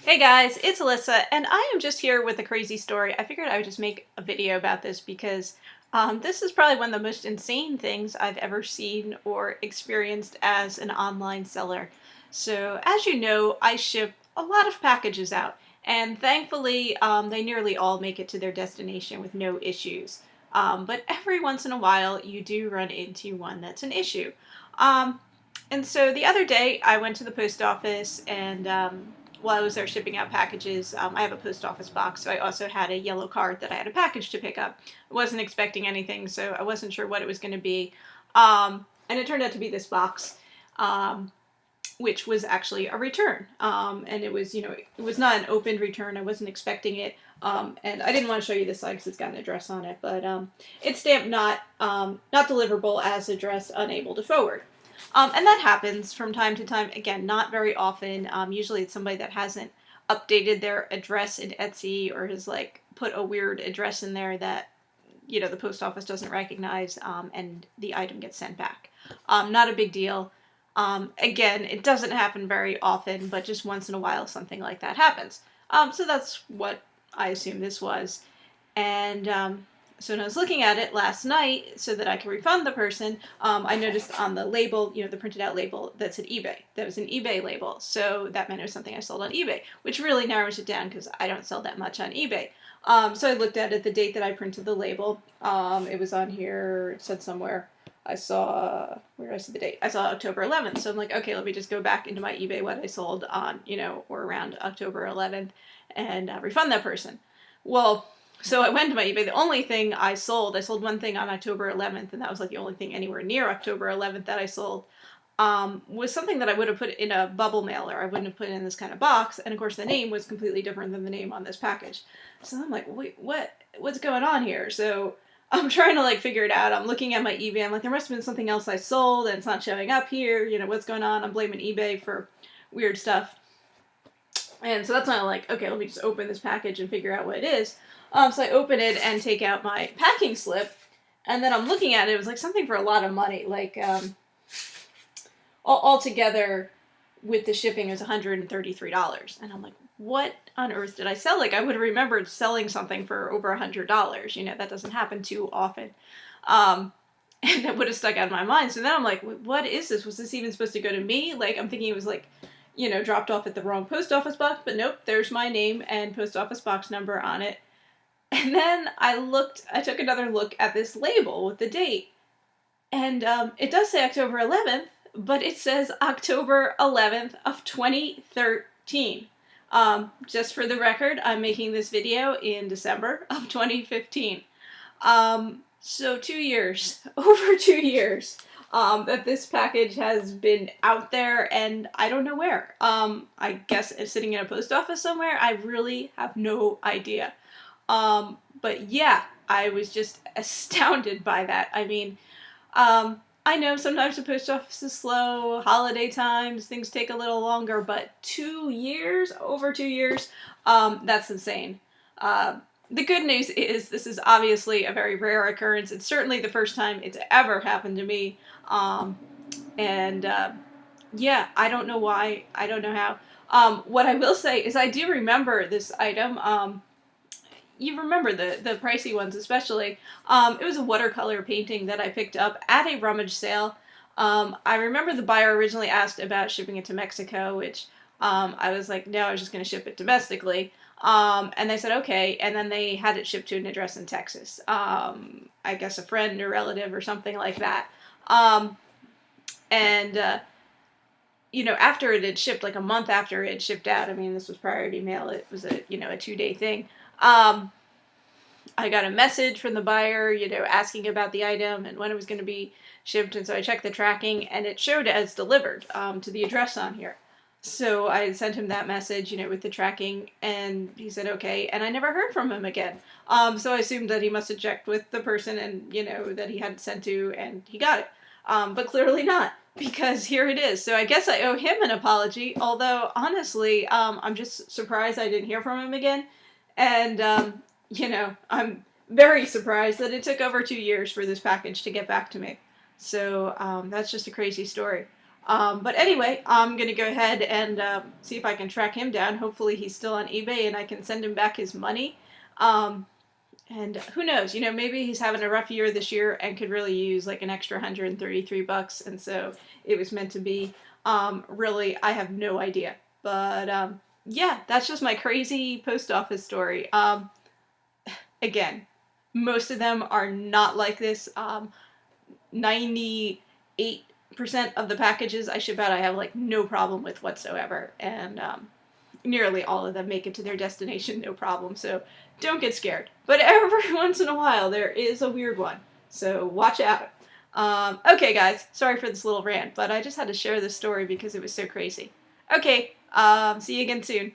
Hey guys, it's Alyssa, and I am just here with a crazy story. I figured I would just make a video about this because this is probably one of the most insane things I've ever seen or experienced as an online seller. So, as you know, I ship a lot of packages out, and thankfully, they nearly all make it to their destination with no issues. But every once in a while, you do run into one that's an issue. Um, and so the other day, I went to the post office and while I was there shipping out packages, I have a post office box, so I also had a yellow card that I had a package to pick up. I wasn't expecting anything, so I wasn't sure what it was going to be. And it turned out to be this box, which was actually a return. And it was, it was not an opened return. I wasn't expecting it. And I didn't want to show you this side because it's got an address on it, but it's stamped not deliverable as addressed, unable to forward. And that happens from time to time. Again, not very often. Usually it's somebody that hasn't updated their address in Etsy or has like put a weird address in there that, the post office doesn't recognize, and the item gets sent back. Not a big deal. Again, it doesn't happen very often, but just once in a while something like that happens. So that's what I assume this was. And so when I was looking at it last night so that I could refund the person, I noticed on the label, the printed out label, that said eBay. That was an eBay label. So that meant it was something I sold on eBay, which really narrows it down because I don't sell that much on eBay. So I looked at it, the date that I printed the label. It was on here, it said somewhere. Where did I see the date? I saw October 11th. So I'm like, okay, let me just go back into my eBay what I sold on, or around October 11th and refund that person. Well, so I went to my eBay. The only thing I sold one thing on October 11th, and that was like the only thing anywhere near October 11th that I sold, was something that I would have put in a bubble mailer. I wouldn't have put it in this kind of box. And of course, the name was completely different than the name on this package. So I'm like, wait, what's going on here? So I'm trying to like figure it out. I'm looking at my eBay. I'm like, there must have been something else I sold and it's not showing up here. What's going on? I'm blaming eBay for weird stuff. And so that's when I'm like, okay, let me just open this package and figure out what it is. So I open it and take out my packing slip, and then I'm looking at it. It was like something for a lot of money, like altogether with the shipping is $133. And I'm like, what on earth did I sell? Like I would have remembered selling something for over $100. That doesn't happen too often. And that would have stuck out in my mind. So then I'm like, what is this? Was this even supposed to go to me? Like I'm thinking it was like, dropped off at the wrong post office box, but nope, there's my name and post office box number on it. And then I took another look at this label with the date, and it does say October 11th, but it says October 11th of 2013. Just for the record, I'm making this video in December of 2015. So 2 years, over 2 years, that this package has been out there, and I don't know where. I guess it's sitting in a post office somewhere. I really have no idea. But yeah, I was just astounded by that. I mean, I know sometimes the post office is slow, holiday times, things take a little longer, but 2 years, over 2 years, that's insane. The good news is this is obviously a very rare occurrence. It's certainly the first time it's ever happened to me. Yeah, I don't know why. I don't know how. What I will say is I do remember this item. You remember the pricey ones especially. It was a watercolor painting that I picked up at a rummage sale. I remember the buyer originally asked about shipping it to Mexico, which I was like, no, I was just going to ship it domestically. And they said, okay. And then they had it shipped to an address in Texas. I guess a friend or relative or something like that. After it had shipped, like a month after it had shipped out, I mean, this was priority mail. It was a 2-day thing. I got a message from the buyer, asking about the item and when it was going to be shipped. And so I checked the tracking and it showed as delivered, to the address on here. So I sent him that message, with the tracking, and he said, okay. And I never heard from him again. So I assumed that he must have checked with the person and, that he had sent to, and he got it. But clearly not, because here it is. So I guess I owe him an apology. Although honestly, I'm just surprised I didn't hear from him again. And, I'm very surprised that it took over 2 years for this package to get back to me. So, that's just a crazy story. But anyway, I'm going to go ahead and see if I can track him down. Hopefully he's still on eBay and I can send him back his money. And who knows, maybe he's having a rough year this year and could really use like an extra $133, and so it was meant to be. Really, I have no idea. But yeah, that's just my crazy post office story. Again, most of them are not like this. 98% of the packages I ship out, I have like no problem with whatsoever. And nearly all of them make it to their destination no problem, so don't get scared. But every once in a while there is a weird one, so watch out. Okay guys, sorry for this little rant, but I just had to share this story because it was so crazy. Okay, see you again soon.